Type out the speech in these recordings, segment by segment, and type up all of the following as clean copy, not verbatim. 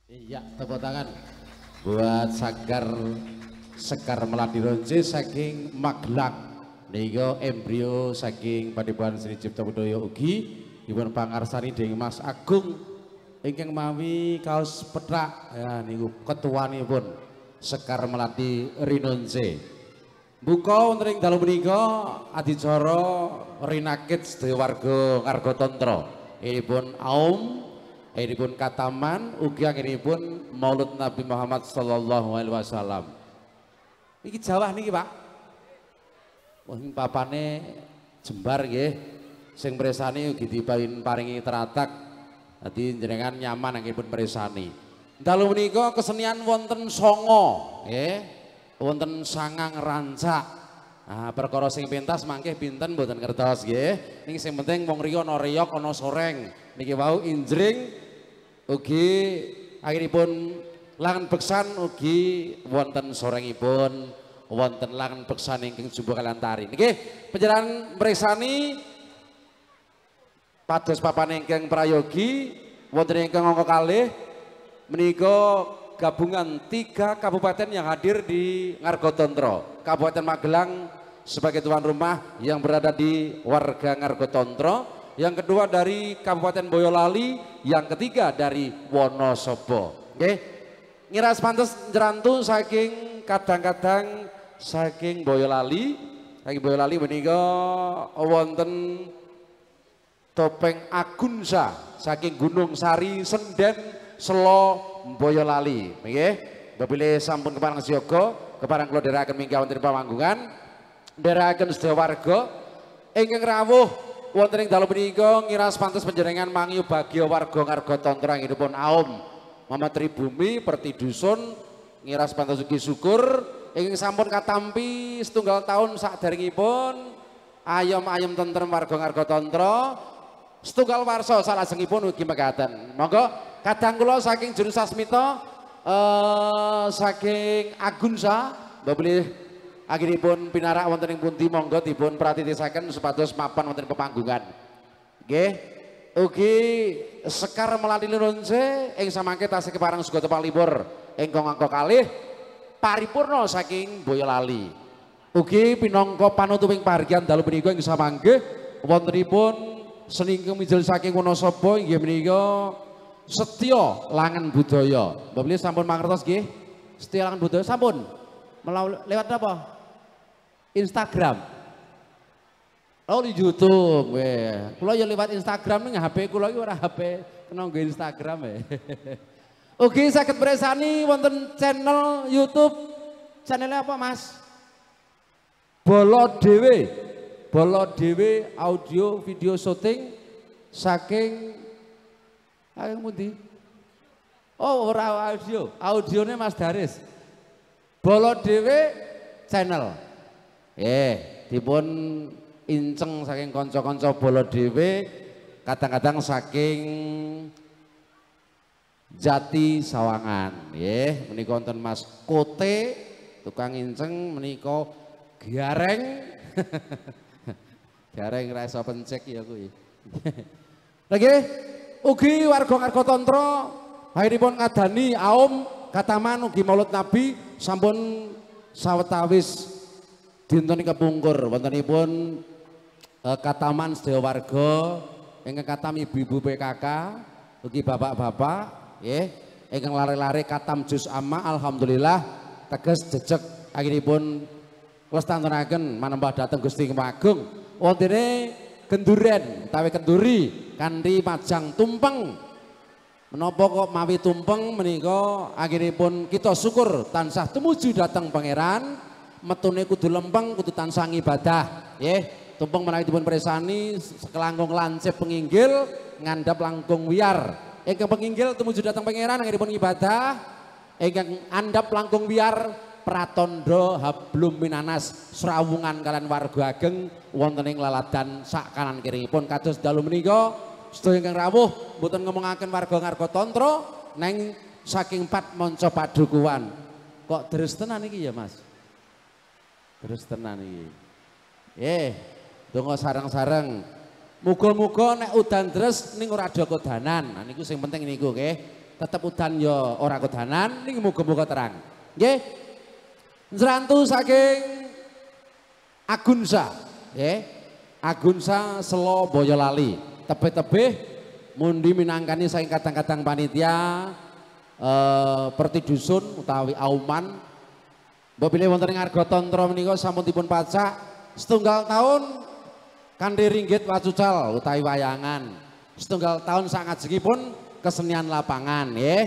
Iya, tepuk tangan buat Sekar Melati Ronce saking Magelang. Niku embrio saking Padepokan Sri Cipta Budaya ugi dipun pangarsani dening Mas Agung ingkang mawi kaos pethak ya niku ketuanipun Sekar Melati Rinonce. Buka wonten ing dalu menika adicara rinakit sedaya warga Ngargotantra. Inipun Aum, inipun Kataman, ugi inipun Maulud Nabi Muhammad sallallahu alaihi wasallam. Iki Jawa niki, Pak. Wah, papane jembar nggih. Sing mresani ugi diparingi teratak. Dadi jenengan nyaman anggenipun mresani. Dalu menika kesenian wonten sanga, nggih. Wonten sangang rancak. Nah, perkara sing pentas mangke pinten mboten ngertos nggih. Niki sing penting wong riyo ana reyok ana soreng. Niki wau injring ugi akhiripun langan beksan ugi wonten sorengipun wonten langan beksan ingkang jumbo kalian tari. Niki panjenengan mresani pados papan ingkang prayogi wonten ingkang angka kalih menika gabungan 3 kabupaten yang hadir di Ngargotantra. Kabupaten Magelang sebagai tuan rumah yang berada di warga Ngargotantra. Yang kedua dari Kabupaten Boyolali, yang ketiga dari Wonosobo. Nggih. Ngiras pantes jerantu saking kadang-kadang saking Boyolali. Saking Boyolali menika wonten topeng Agunsa saking Gunung Sari Senden Selo Boyolali, nggih. Bapile sampun keparang siaga, keparang kula dherekaken minggah wonten pamanggungan, dherekaken sedaya warga ingkang rawuh wonten ing dalu menika ngiras pantes panjenengan mangiyu bagya warga Ngargotantra anggenipun Aum Mama Tribumi Perti Dusun ngiras pantes ugi syukur ingkang sampun katampi setunggal taun saderengipun ayem-ayem tentrem warga Ngargotantra. Setunggal warsa salajengipun ugi mekaten. Monggo kadang kula saking Juru Sasmita saking Agunsa bapilih akhiripun pinarak wonten ing pundi monggo dipun pratitisaken supados mapan wonten pepanggungan. Nggih. Ugi Sekar Melati Ronce ing samangke tasih keparang sugata palibur ingkang angka kalih paripurna saking Boyolali. Ugi pinangka panutuping pahargyan dalu menika ing samangke wontenipun seni ingkang mijil saking Wonosobo inggih menika Setya Langen Budaya. Bapile sampun mangertos nggih? Setya Langen Budaya sampun. Lewat apa? Instagram. Oh di YouTube. Kula ya lewat Instagram ning HP kula iki ora HP kena nggo Instagram ya. Ugi saged mresani wonten channel YouTube. Channelnya apa, Mas? Bolo Dewe audio video syuting saking pundi? Oh ora audionya Mas Daris. Bolo Dewe channel. Dipun inceng saking kanca-kanca Bolo Dewe kadang-kadang saking Jati Sawangan. Menika wonten Mas Kote tukang inceng menika gareng. Gareng ra iso pencek ya kuwi. Lagi ugi warga Ngargotantra akhiripun ngadani Aum Kataman ugi Maulud Nabi sampun sawetawis dinten kepungkur wontenipun Kataman sedaya warga ingkang katam ibu-ibu PKK ugi bapak-bapak nggih ingkang lare-lare katam juz amma alhamdulillah teges jejeg akhiripun lestanturaken manembah dhateng Gusti Agung wontene genduren utawi kenduri kanthi majang tumpeng. Menapa kok mawi tumpeng menika akhiripun kita syukur tansah tumuju dhateng Pangeran. Metune kudu lempeng kudu tansah ibadah nggih. Tumpeng menawi dipun presani sekelangkung lancip penginggil ngandhap langkung wiyar. Ingkang penginggil tumuju dhateng Pangeran akhiripun ibadah. Ingkang andhap langkung wiyar pratandha hablum minanas srawungan kalian warga ageng wonten ing laladan sak kanan kiringipun kados dalu menika sedaya ingkang rawuh mboten ngomongaken warga Ngargotantra neng saking 4 manca padukuhan. Kok deres tenan iki ya, Mas? Deres tenan iki. Donga sareng-sareng. Muga-muga nek udan deres ning ora ada kodanan. Nah niku sing penting niku nggih. tetep udan ya ora kedanan ning muga-muga terang. Nggih. Njrantu saking Agunsa, nggih. Agunsa Selo Boyolali. Tebih-tebih mundi minangkani saking kadang-kadang panitia perti dusun utawi auman. Mbok bilih wonten ing Arga Tantra menika sampun dipun pacak setunggal tahun kanthi ringgit wacucal utawi wayangan. Setunggal tahun sangajengipun kesenian lapangan nggih.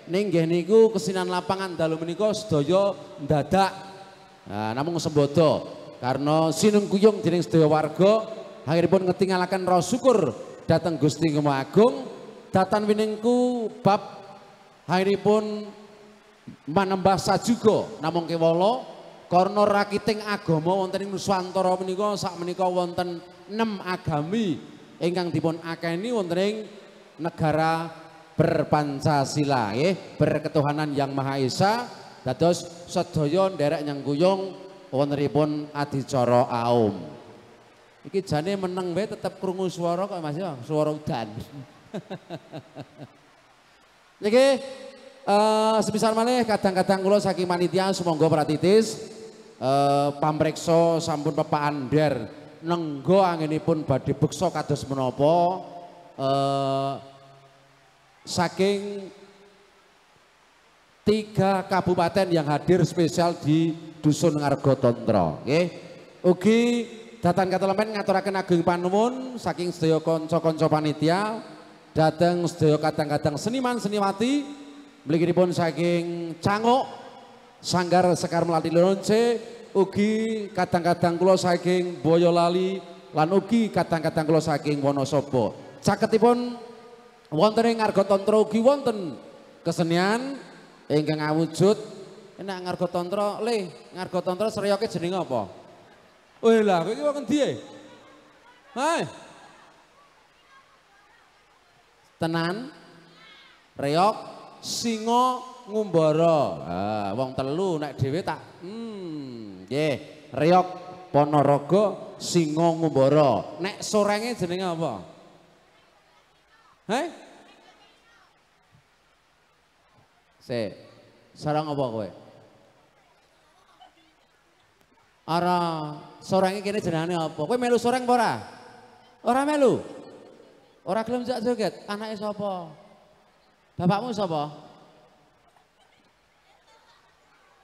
Nggih niku kesenian lapangan dalu menika sedaya ndadak. Nah, namung sembodo karena sinungkuyung dening sedaya warga akhiripun ngetingalaken rasa syukur dhateng Gusti Kema Agung. Datan winingku bab akhiripun manembah sajuga namung kewala karena rakiting agama wonten ing Nuswantara menika sakmenika wonten 6 agami ingkang dipun akeni wonten ing negara berpancasila nggih, berketuhanan yang Maha Esa. Dados sedaya nderek nyengkuyung wontenipun adicara aum. Iki jane meneng wae tetep krungu swara kok Mas ya, swara udan. Niki semisal malih kadang-kadang kula saking panitia sumangga pratitis pamreksa sampun pepaan der nenggo anginipun badhe beksa kados menapa saking 3 kabupaten yang hadir spesial di Dusun Arga Tantra nggih. Ugi datan katelemen ngaturaken ageng panuwun saking sedaya kanca-kanca panitia dhateng sedaya kadang-kadang seniman seniwati mliginipun saking Canguk Sanggar Sekar Melati Lonce, ugi kadang-kadang kula saking Boyolali lan ugi kadang-kadang kula saking Wonosobo. Caketipun wonten ing Arga Tantra ugi wonten kesenian ingkang awujud enak Arga Tantra le Arga Tantra sreyoke jenenge apa? Weh lah, kowe iki wong endi e? Hai. Tenan reok singa ngumbara. Ah, wong telu nek dhewe tak nggih. Reok Ponorogo singa ngumbara. Nek sorenge jenenge apa? Heh? Sarang apa kowe? Ara sorenge kene jenenge apa? Kowe melu soreng apa ora? Ora melu. Ora gelem jak joget. Anake sapa? Bapakmu sapa?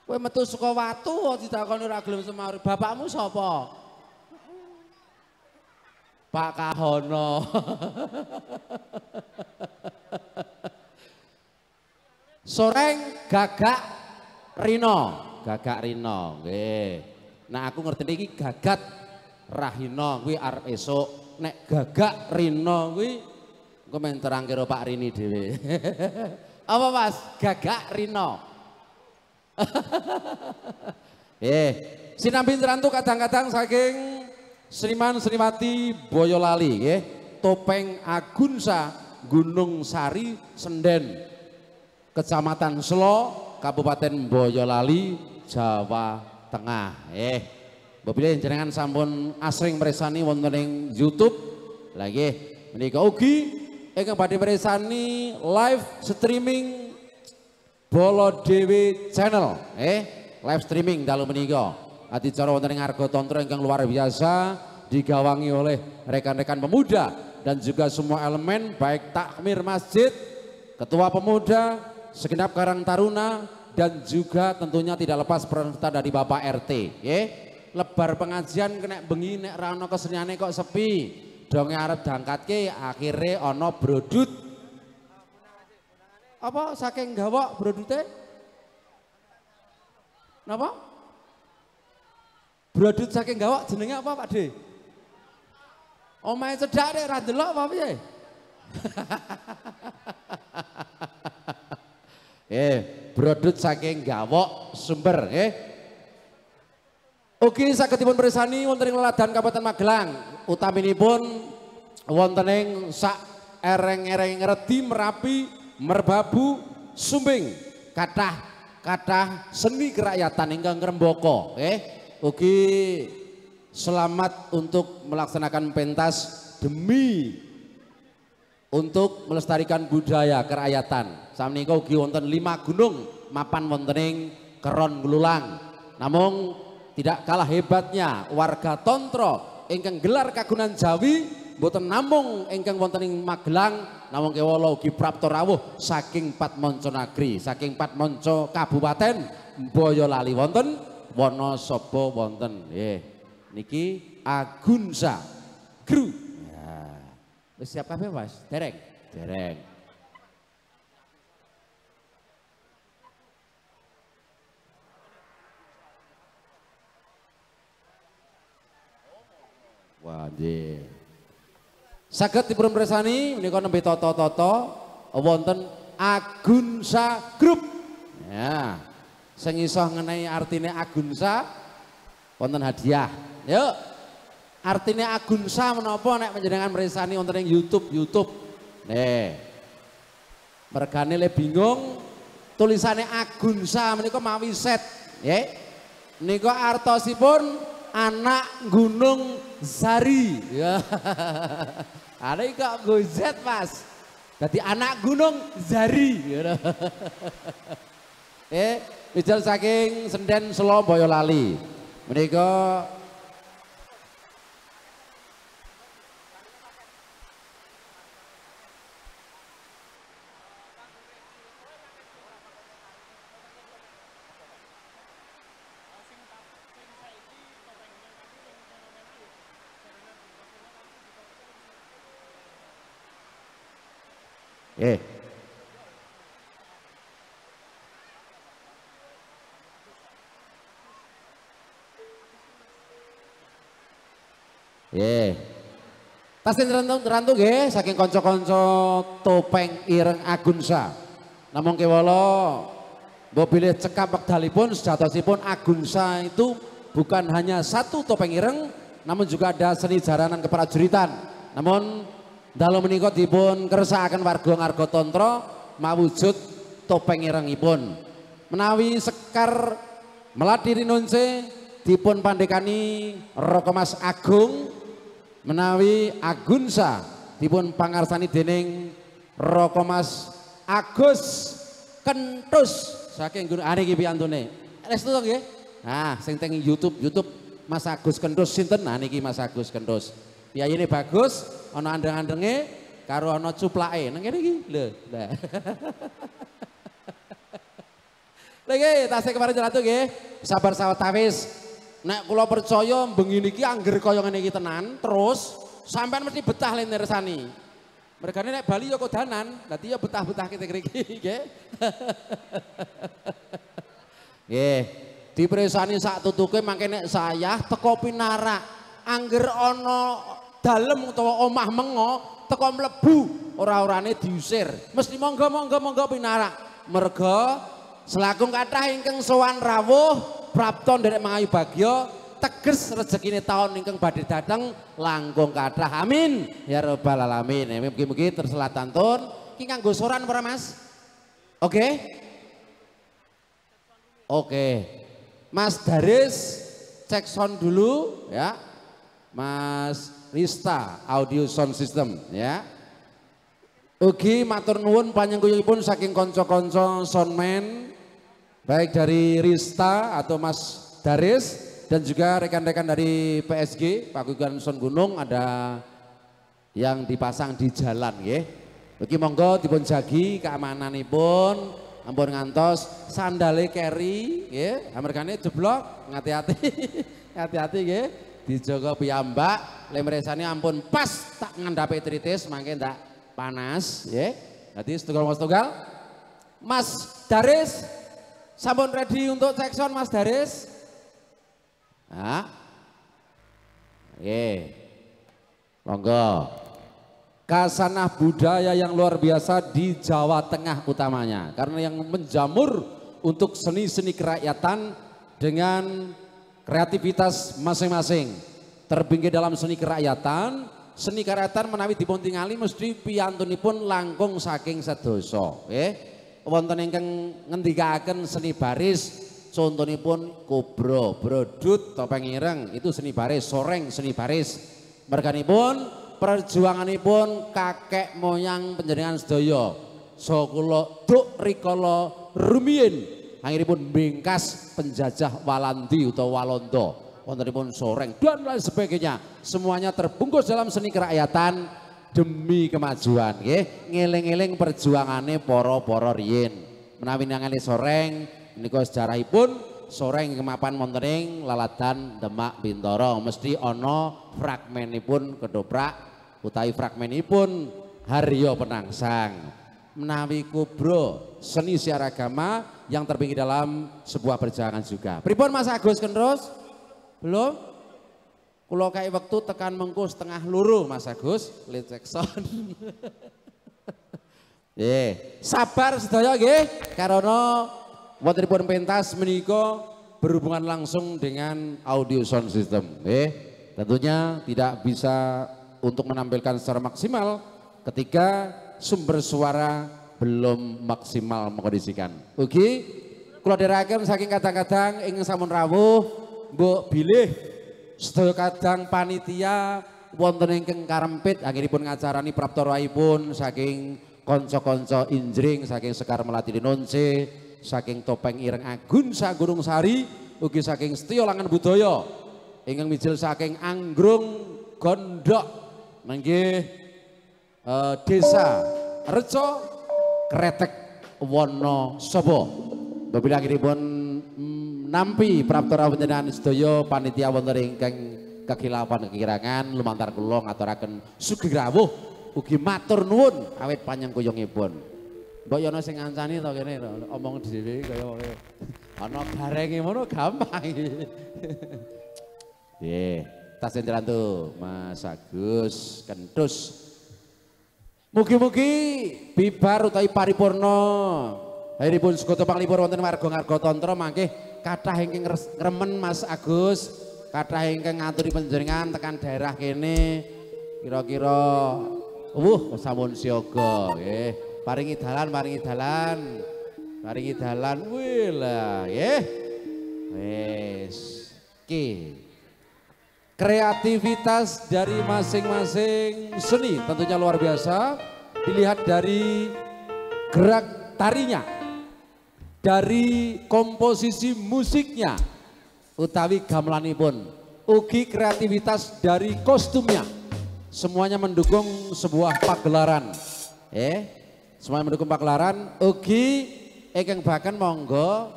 Kowe metu saka watu kok ditakoni ora gelem semar. Bapakmu sapa? Pak Kahono. Soreng Gagak Rino, Gagak Rino nggih. Nah aku ngerti iki Gagat Rahino kuwi arep esuk. Nek Gagak Rino kuwi engko men terang karo Pak Rini dhewe. Apa Mas? Gagak Rino. Sinambi Rantu kadang-kadang saking seniman seniwati Boyolali nggih. Topeng Agunsa Gunung Sari Senden Kecamatan Selo Kabupaten Boyolali Jawa Tengah. Mbok bilih jenengan sampun asring mresani wonten ing YouTube. Lah nggih menika ugi ingkang badhe mresani live streaming Bolo Dewi channel. Live streaming dalu menika. Adicara wonten ing Arga Tantra ingkang luar biasa digawangi oleh rekan-rekan pemuda dan juga semua elemen baik takmir masjid, ketua pemuda, segenap Karang Taruna dan juga tentunya tidak lepas peran serta dari Bapak RT. Lebar pengajian kena bengi nek ra ono keseniane kok sepi. Donge arep dangkatke akhire ono brodut. Apa saking gawok brodute? Napa? Brodut saking gawok jenenge apa Pak De? Omahe cedhak nek ra ndelok apa piye? Brodut saking gawok sumber nggih. Ugi sagedipun pirsani wonten ing leladan Kabupaten Magelang, utaminipun wonten ing sak ereng-ereng Redi, Merapi, Merbabu, Sumbing, kathah seni kerakyatan ingkang ngrembaka nggih. Ugi selamat untuk melaksanakan pentas demi untuk melestarikan budaya kerakyatan. Samenika ugi wonten 5 gunung mapan wontening Keron Nglulang. Namun tidak kalah hebatnya warga Tontro ingkang gelar kagunan Jawi mboten namung ingkang wonten ing Magelang namung kewala ugi prapta rawuh saking Patmonco Nagri, saking Patmonco Kabupaten Boyolali wonten Wonosobo wonten. Nggih. Niki Agunsa Group. Ya. Wis siap kabeh, Mas? Dereng. Dereng. Wah, nggih. Saged dipun pirsani menika nembe tata-tata wonten Agunsa Group. Ya. Sing iso ngenai artine Agunsa wonten hadiah. Yuk. Artine Agunsa menapa nek panjenengan mirsani wonten ing YouTube. Nih. Mergane le bingung tulisane Agunsa menika mawi set, nggih. Nika artosipun anak Gunung Zari. Ya. Ada kok nggo Z, Mas. Dadi anak Gunung Zari. Ijal saking Senden Selo Boyolali. Menika Tasin rantung nggih saking kanca-kanca topeng ireng Agunsa. Namung kewala mbok bilih cekap wekdalipun sejatosipun Agunsa itu bukan hanya satu topeng ireng namun juga ada seni jaranan keprajuritan. Namun dalu menika dipun kersakaken warga Ngarga Tantra mawujud topeng irengipun. Menawi Sekar Melati Rinonce dipun pandekani Rokomas Agung, menawi Agunsa dipun pangarsani dening Rokomas Agus Kentus saking Gunung niki piyantune. Restu to nggih. Nah, sing teng YouTube Mas Agus Kentus sinten? Nah niki Mas Agus Kentus. Piyayine bagus, ana andeng-andenge karo ana cuplake. Nang kene iki lho. Lah. Lha nggih, tasih kemarin jelatu nggih. Sabar sawetawis. Nek kula percaya bengi niki angger kaya ngene iki tenan, terus sampean mesti betah le nirsani. Mergane nek Bali ya kodanan, dadi ya betah-betah kita ngriki nggih. Nggih, dipresani sak tutuke mangke nek saya teko pinarak, angger ana dalem utawa omah mengo teko mlebu ora-orane diusir. Mesti monggo pinarak. Merga selakung kathah ingkang sowan rawuh prapta nderek mangayu bagya teges rezekine taun ingkang badhe dateng langkung kathah. Amin ya rabbal alamin. Mugi-mugi terselatantun iki kanggo soran para Mas. Oke. Mas Daris cek sound dulu ya. Mas Rista audio sound system ya. Ugi matur nuwun panjenenganipun saking kanca-kanca soundman baik dari Rista atau Mas Daris dan juga rekan-rekan dari PSG Paguyuban Son Gunung ada yang dipasang di jalan nggih. Ugi monggo dipun jagi keamananipun ampun ngantos sandale keri nggih. Amargane jeblok ngati-ati. Hati-hati nggih. Dijaga piyambak lemresane ampun pas tak ngandhape tritis mangke ndak panas nggih. Dadi setunggal Mas Daris sampun ready untuk cek sound Mas Daris? Nah. Monggo. Kasanah budaya yang luar biasa di Jawa Tengah utamanya karena yang menjamur untuk seni-seni kerakyatan dengan kreativitas masing-masing. Terbingkih dalam seni kerakyatan menawi dipun tingali mesti piyantunipun langkung saking sedasa nggih. Wonten ingkang ngendikaken seni baris contonipun kobra, brodut, topeng ireng itu seni baris, soreng seni baris. Merganipun perjuanganipun kakek moyang panjenengan sedaya. So kula duk rikala rumiyin anggenipun bingkas penjajah Walandi utawa Walanda. Wontenipun soreng dan lain sebagainya. Semuanya terbungkus dalam seni kerakyatan demi kemajuan nggih. Ngeling-eling perjuangane para-para riyin. Menawi nangane soreng menika sejarahipun soreng kemapan wonten laladan Demak Bintoro mesti ana fragmenipun kedoprak utawi fragmenipun Haryo Penangsang. Menawi kubro seni siar agama yang terpinggir dalam sebuah perjuangan juga. Pripun Mas Agus Kendros? Belum? Kula kai wektu tekan mengko setengah loro Mas Agus, Lecekson. Sabar sedaya nggih karena wontenipun pentas menika berhubungan langsung dengan audio sound system. Tentunya tidak bisa untuk menampilkan secara maksimal ketika sumber suara belum maksimal mengkondisikan. Ugi kula dherekaken saking kadang-kadang ing sampun rawuh mbok bilih sedaya kadang panitia wonten ingkang karempit anggenipun ngacarani praptoraipun saking kanca-kanca injring saking Sekar Melati Nonce, saking Topeng Ireng Agun sak Gunung Sari, ugi saking Setyo Langan Budaya ingkang mijil saking Anggrung Gondok nggih Desa Reco Kretek Wonosobo. Babila akhiripun nampi praptora panjenengan sedaya panitia wonten ingkang kekilapan kekirangan lumantar kula ngaturaken sugih rawuh ugi matur nuwun awit panyengkuyungipun. Mbok yo ana sing ngancani to kene omong dhewe kaya ana garenge ngono gampang. Nggih, tas senderantu Mas Agus Kentus. Mugi-mugi bibar utawi paripurna hairipun Segoto Panglipur wonten warga Ngargotantra mangke kathah ingkang ngremen Mas Agus, kathah ingkang ngaturi panjenengan tekan daerah kene kira-kira sampun siaga nggih. Paringi dalan. Wih lah nggih. Wis ki kreativitas dari masing-masing seni tentunya luar biasa. Dilihat dari gerak tarinya, dari komposisi musiknya, utawi gamelanipun, ugi kreativitas dari kostumnya, semuanya mendukung sebuah pagelaran. Semuanya mendukung pagelaran. Ugi ingkang bahkan monggo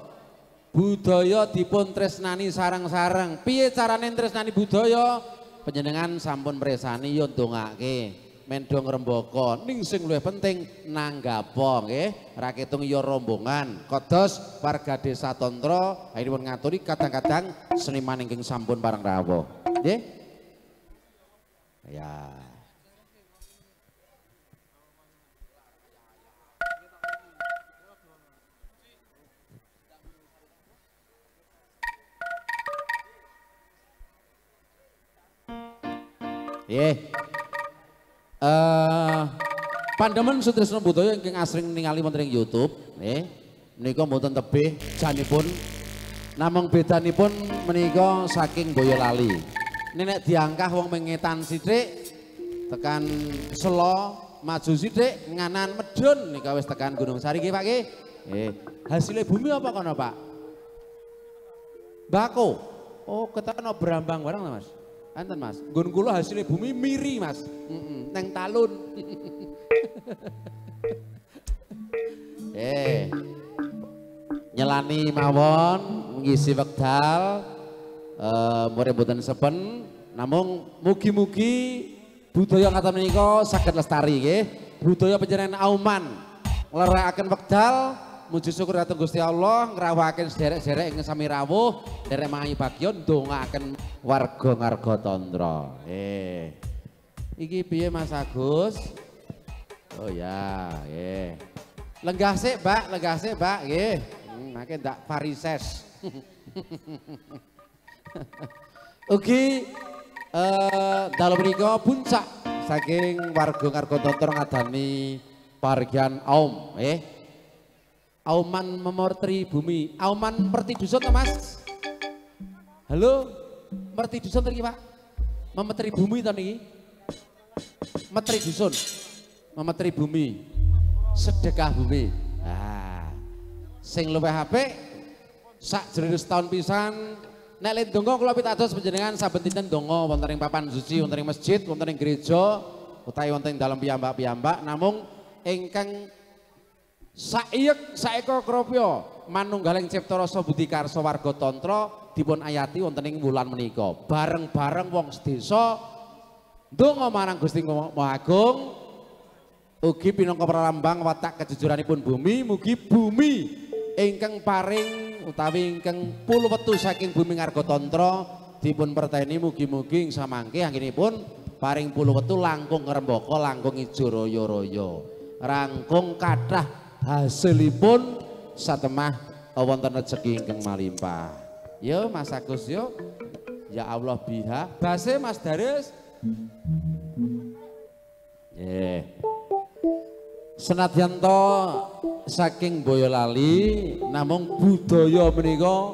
budaya dipun tresnani sareng-sareng. Piye carane tresnani budaya? Panjenengan sampun mresani yo ndongake, mendho ngrembaka, ning sing luwih penting nanggapa nggih. Ra ketung ya rombongan. Kados warga Desa Tantra akhiripun ngaturi kadang-kadang seniman ingkang sampun pareng rawuh. Nggih? Ya. Pandemen Sutrisno Budaya ingkang asring ningali wonten ing YouTube, menika mboten tebih janipun, namung bedanipun menika saking Boyolali. Nek diangkah wong mengetan sithik tekan Selo, maju sithik nganan medun nika wis tekan Gunung Sari nggih Pak nggih. Hasilnya bumi apa kono Pak? Bako. Oh, ketana Brambang barang Mas. Enten Mas, nggon kula hasilnya bumi miri Mas, neng talun. Nyelani mawon, ngisi wekdal, murid boten sepen, namung mugi-mugi budaya ngaten menika saged lestari nggih. Budaya panjenengan auman, nglerekaken wekdal, muji syukur dhateng Gusti Allah, ngrawuhaken sederek-sederek ing sami rawuh, derek mangahi bagya ndongaaken warga Ngargotantra. Iki piye Mas Agus? Oh ya, nggih. Lenggah sik, Mbak, nggih. Mangke ndak varises. Ugi dalu menika puncak saking warga Ngargotantra ngadani pargian aum, auman memortri bumi, auman merti dusun to Mas? Halo, merti dusun to iki Pak? Memetri bumi to niki? metri dusun, memetri bumi, sedekah bumi. Ah, sing luwih apik sak jroning setahun pisan nek le donga kula pitados panjenengan saben dinten donga wonten ing papan suci, wonten ing masjid, wonten ing gereja utawi wonten ing dalem piyambak-piyambak namung ingkang saiyek saeka kropya manunggaling cipta rasa budi karsa warga tantra dipun ayati wonten ing wulan menika bareng-bareng wong sedesa ndonga marang Gusti Maha Agung ugi pinangka pralambang watak kejujuranipun bumi mugi bumi ingkang paring utawi ingkang puluwetu saking bumi ngarga tantra dipun perteni mugi-mugi ing samangke anggenipun paring puluwetu langkung ngrembaka langkung ijo raya-raya rangkung kathah hasilipun satemah wonten rezeki ingkang malimpah. Yo Mas Agus yo. Ya Allah biha. Base Mas Daris. Senadyan to saking Boyolali namung budaya menika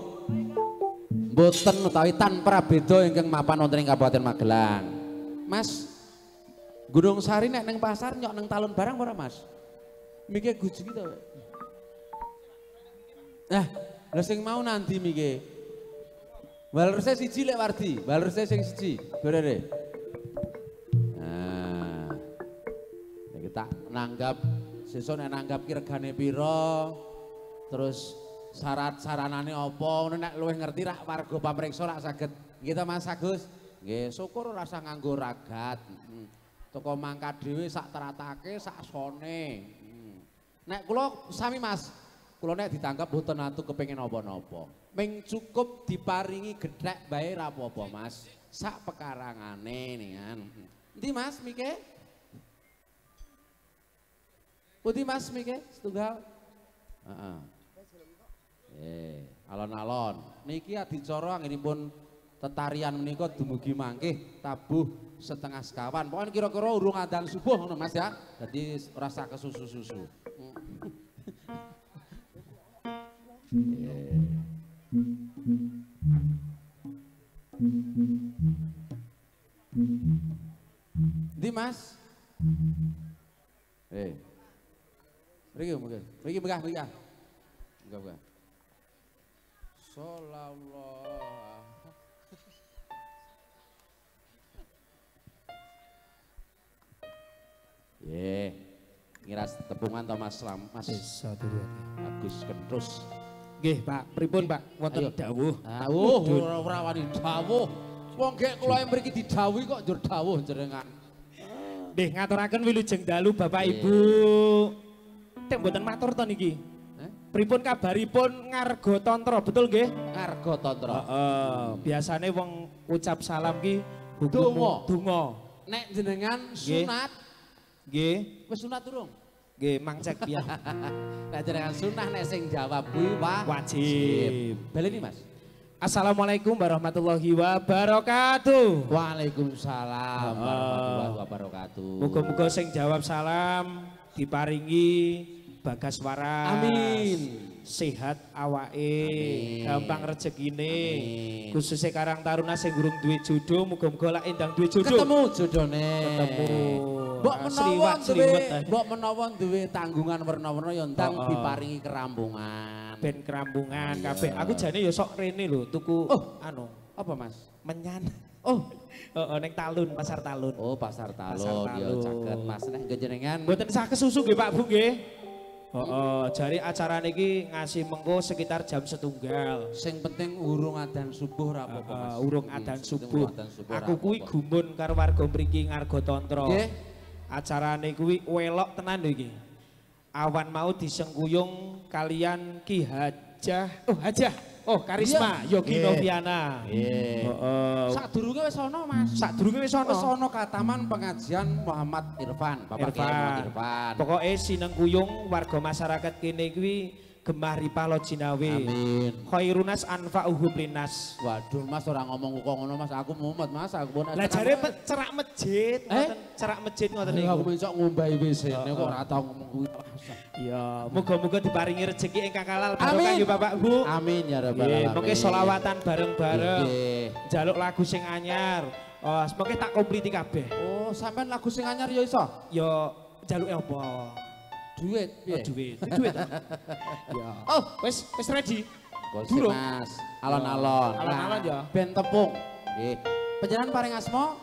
mboten utawi tanpa beda ingkang mapan wonten ing Kabupaten Magelang. Mas Gunung Sari nek neng pasar nyok neng talun barang ora Mas? Mike guji to. Nah, lha sing mau nanti mike. Walruse siji lek Wardi, walruse sing siji. Berere. Nah. Nek tak nanggap sesuk nek nanggap ki regane pira, terus syarat-saranane apa, ngono nek luwih ngerti rak warga pamriksa rak saged. Nggih to Mas Agus? Nggih, syukur ora usah nganggo ragat. Toko mangkat dhewe sak teratake sak sone. Nek kula sami Mas, kula nek ditangkap mboten atu kepengin napa-napa. Ming cukup diparingi gethek bae ra apa-apa Mas. Sak pekarangane nikan. Endi Mas mike? Pundi Mas mike? Setunggal. Heeh. Alon-alon. Niki adicara anggenipun tetarian menika dumugi mangkih tabuh setengah sekawan. Pokoknya kira-kira urung adzan subuh ngono Mas ya. Jadi rasa kesusu-susu. Di Mas. Mriki mungkin. Mriki megah. Megah. Sallallahu. Ngiras tepungan to Mas Mas Agus Kentrus. Nggih Pak, pripun Pak? Wonten dawuh. Ora wani dawuh. Wong gek kula mriki didhawuhi kok njur dawuh jenengan. Nggih ngaturaken wilujeng dalu Bapak Ibu. Tek mboten matur to niki. Pripun kabaripun ngarga tantra, betul nggih? Ngarga tantra. Heeh. Biasane wong ucap salam ki donga. Nek jenengan sunat nggih. Wis sunat durung? Nggih, mangcek piye. Nek jenengan sunah nek sing jawab kuwi wajib. Baleni Mas. Assalamualaikum warahmatullahi wabarakatuh. Waalaikumsalam warahmatullahi wabarakatuh. Muga-muga sing jawab salam diparingi bagas waras. Amin. Sehat awake, gampang rezekine. Khususnya Karang Taruna sing durung duwe jodoh, muga-muga lak endang duwe jodoh. Ketemu jodone. Ketemu. Mbok menawa duwe tanggungan warna-warna ya ndang diparingi kerambungan. Ben kerambungan kabeh. Aku jane ya sok rene lho tuku anu. Apa Mas? Menyan. Ning Talun, Pasar Talun. Oh, Pasar Talun. Ya caket Mas nek jenengan. Mboten saged susu nggih Pak Bu nggih. Jari acara niki ngasih mengko sekitar jam 1:00. Sing penting urung adzan subuh ra apa-apa Mas. Urung adzan subuh. Aku kuwi gumun karo warga mriki ngarga tantra. Nggih. Acarane kuwi welok tenan lho iki. Awan mau disengkuyung kalian Ki Hajah. Karisma Yogi Noviana. Sadurunge wis ana Mas. Sadurunge wis ana. Wis ana kataman pengajian Muhammad Irfan, Bapak Kiai Muhammad Irfan. Pokoke sinengkuyung warga masyarakat kene kuwi gemah ripah lojinawe. Amin. Khairunas anfa'uhum linnas. Waduh Mas ora ngomong kok ngono Mas, aku mumet Mas, aku pun. Lah jare cerak masjid, ngoten cerak masjid ngoten niku. Aku mencok ngombahi WC-ne kok ora tau ngomong kuwi. Ya, muga-muga diparingi rezeki ingkang halal barokah nggih Bapak Bu. Amin ya rabbal alamin. Mengke selawatan bareng-bareng. Njaluk lagu sing anyar. Oh, semoga tak kompliti kabeh. Oh, sampean lagu sing anyar ya iso? Ya jaluke apa? Duit, piye? Duit. Duit. Ya. Oh, wis ready. Durung, Mas. Alon-alon. Alon-alon ya. Ben tepung. Nggih. Panjenengan paring asma?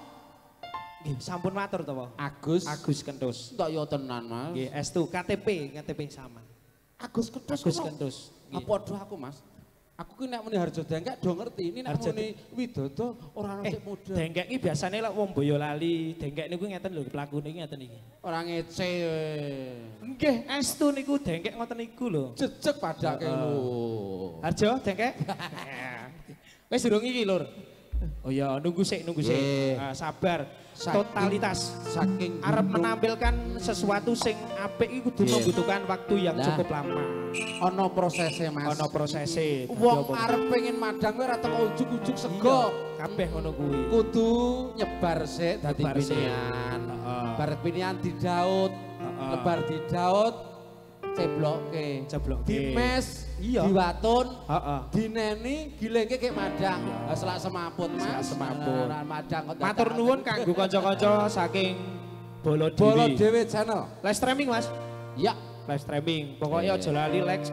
Nggih, sampun matur to, Pak. Agus Kentus. Entuk yo tenan, Mas. Nggih, estu KTP sama. Agus Kentus. Agus Kentus. Padha aku, Mas. Aku ki nek muni Harjo Dengkek do ngerti. Ini nek muni Widodo ora ngerti muda. Dengkek iki biasane lek wong Boyolali, Dengkek niku ngeten lho, pelakune iki ngeten iki. Ora ngece. Nggih, estu niku Dengkek ngoten niku lho. Jejeg padake lho. Harjo Dengkek. Wis durung iki, Lur. Oh ya, nunggu sik. Sabar. Totalitas saking arep menampilkan sesuatu sing apik iku kudu membutuhkan waktu yang cukup lama. Ono prosese, Mas. Ono prosese. Wong arep pengen madang kowe ora teko ujug-ujug sego. Kabeh ngono kuwi. Kudu nyebar sik dadi pinian. Bar pinian didaut, lebar didaut, cebloke. Dimes, diwatun, dineni, gilengke kek madang. Selak semaput, Mas. Matur nuwun kanggo kanca-kanca saking Bolo Dewe channel. Live streaming, Mas. Ya, live streaming. Pokoknya aja lali like,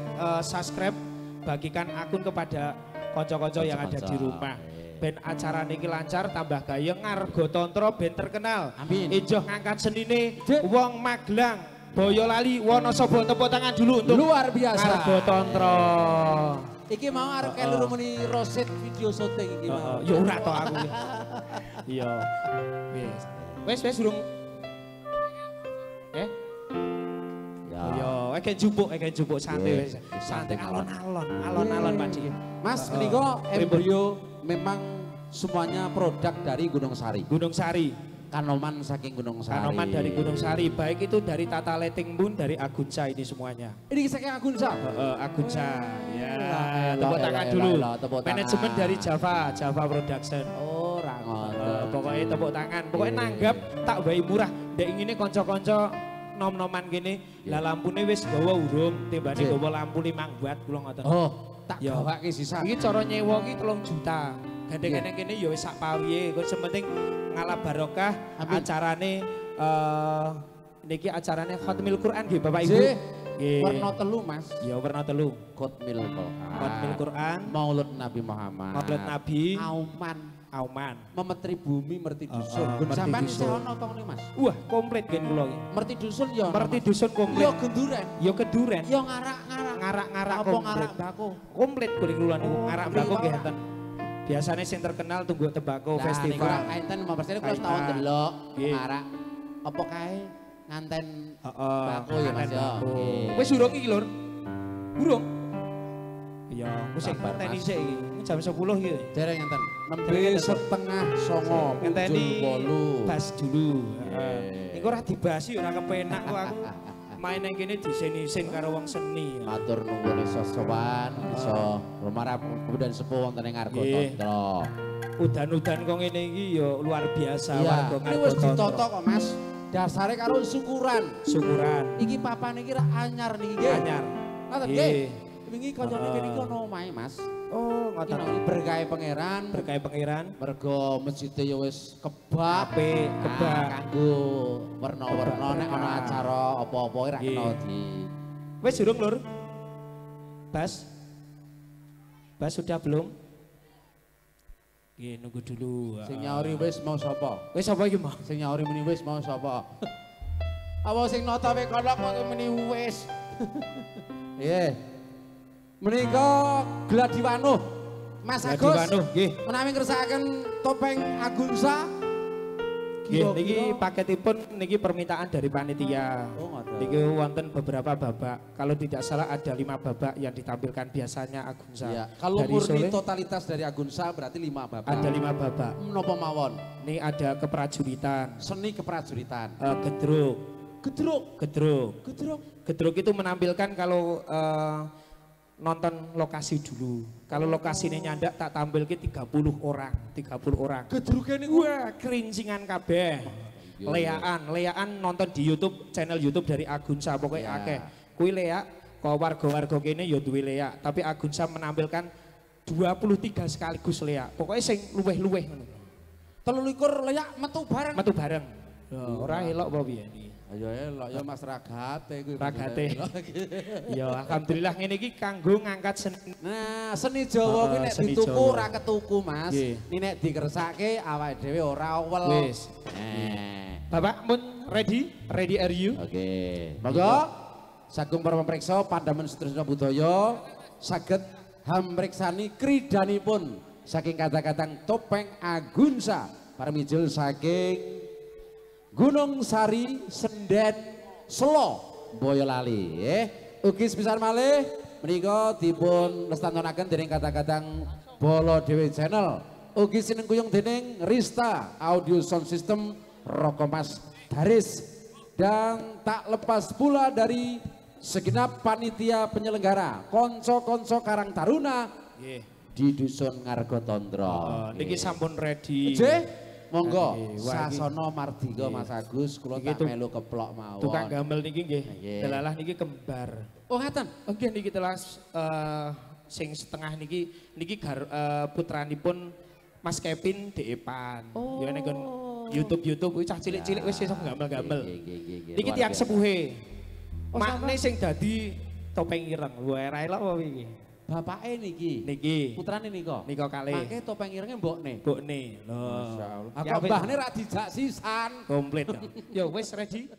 subscribe, bagikan akun kepada kanca-kanca yang ada di rumah. Ben acara niki lancar, tambah gayeng, ngargo tontro ben terkenal. Amin. Ijo ngangkat senine wong Magelang, Boyolali, Wonosobo, tepuk tangan dulu untuk luar biasa. Ngargo tontro. Iki mau arep kelu muni roset video syuting iki mau. Ya ora to aku. Iya. Wis durung. Yo, eke jupuk santai wis. Santai alon-alon Pak Dik. Mas, menika embrio memang semuanya produk dari Gunung Sari. Kanoman saking Gunung Sari. Kanoman dari Gunung Sari, baik itu dari Tata Leting pun dari Agunsa ini semuanya. Ini saking Agunsa? Agunsa, ya. Tepuk tangan dulu. Manajemen dari Java Production. Oh, rangon. Pokoknya tepuk tangan. Pokoknya nanggap tak wae murah. Dek ingine konco-konco nom-noman gini. Lah lampune wis gawa urung, timbane gawa lampu 5 watt kula ngoten. Oh, tak gawake sisa. Iki cara nyewa iki 3 juta. Gandeng kene ya wis sak pawiye, kok sementing ngalap barokah acarane niki acarane Khatmil Quran nggih Bapak Ibu. Nggih. Werna 3, Mas. Ya werna 3. Khatmil Quran. Khatmil Quran, Maulud Nabi Muhammad. Maulud Nabi, Auman. Memetri bumi merti dusun. Sampeyan isih ono apa ngene, Mas? Wah, komplit gen kula iki. Merti dusun ya. Merti dusun komplit. Ya genduren. Ya keduren. Ya ngarak-ngarak. Ngarak-ngarak apa ngarak bako. Komplit kuling kula niku. Ngarak bako nggih enten. Biasanya sing terkenal Tungguk Tembako Festival. Nah, enten 5% kula tahun delok ngarak. Apa kae nganten bako ya Mas ya. Wis urung iki, Lur. Urung. Iya, wis ngenteni sik iki. Jam 10 iki. Dereng ngenten. Nembe setengah 09 ngenteni bas dulu. Iku ora dibasi ora kepenak kok aku. Main yang gini disin-isin karo wong seni. Matur nuwun iso sowan, iso lumarap kemudian sepuh wonten ing Ngargo Tontro. Udan-udan kok ngene iki ya luar biasa warga Ngargo Tontro. Wis ditoto kok Mas. Dasare karo syukuran. Iki papan iki anyar niki nggih. Anyar. Ngoten nggih. Wingi kancane kene iki ono omahe Mas. Oh, ngoten. Berkahe pangeran. Mergo masjid ya wis kebak kanggo werna-werna nek ana acara apa-apa ora kena di. Wis durung, Lur? Bas sudah belum? Nggih, nunggu dulu. Sing nyauri wis mau sapa? Wis sapa iki mau? Sing nyauri muni wis mau sapa? Apa sing nata we kolok kok muni wis? Nggih. Menika Gladiwanuh Mas Agus menawi ngersakaken topeng Agunsa niki paketipun niki permintaan dari panitia. Niki wonten beberapa babak. Kalau tidak salah ada 5 babak yang ditampilkan biasanya Agunsa. Ya, kalau murni totalitas dari Agunsa berarti 5 babak. Ada 5 babak. Menapa mawon? Ini ada keprajuritan. Seni keprajuritan. Gedruk itu menampilkan kalau nonton lokasi dulu. Kalau lokasinya nyandak tak tampil ke 30 orang. Gedruke niku wah kerincingan kabeh. Leaan nonton di YouTube, channel YouTube dari Agunsa pokoknya akeh. Kuwi leak, kok warga-warga kene ya duwe leak, tapi Agunsa menampilkan 23 sekaligus leak. Pokoknya sing luweh-luweh ngono. 23 leyak metu bareng. Metu bareng. Ora elok apa piye iki? Ayo elok ya Mas Ragate kuwi. Ragate. Ya alhamdulillah ngene iki kanggo ngangkat seni. Nah, seni Jawa kuwi nek dituku ora ketuku, Mas. Ini nek dikersake awake dhewe ora wel. Wis. Bapak mun ready? Ready are you? Oke. Monggo sagung para pamriksa Pandamen Sutrisno Budaya saged hamreksani kridanipun saking kata-katang Topeng Agunsa paramijil saking Gunung Sari Senden Selo Boyolali ugi sepisan malih menika dipun lestantunaken dening kata-katang Bolo Dewi Channel ugi sinengkuyung dening Rista Audio Sound System Rokomas Daris dan tak lepas pula dari segenap panitia penyelenggara konco-konco Karang Taruna di Dusun Ngargotondro. Niki sampun ready. Monggo Sasono Mardika Mas Agus kula tak melu keplok mawon. Tukang gamel niki nggih. Delalah niki kembar. Oh ngaten. Nggih niki telas sing setengah niki putranipun Mas Kevin Deepan. Ya nek YouTube kuwi cah cilik-cilik wis iso gamel-gamel. Niki tiyang sepuhe. Makne sing dadi topeng ireng. Ora elok apa iki? Bapake niki. Putrane nika. Nika kalih. Mangke topeng irenge mbokne. Mbokne. Lho. Masyaallah. Aku mbahne ra dijak sisan. Komplit. Ya wis ready.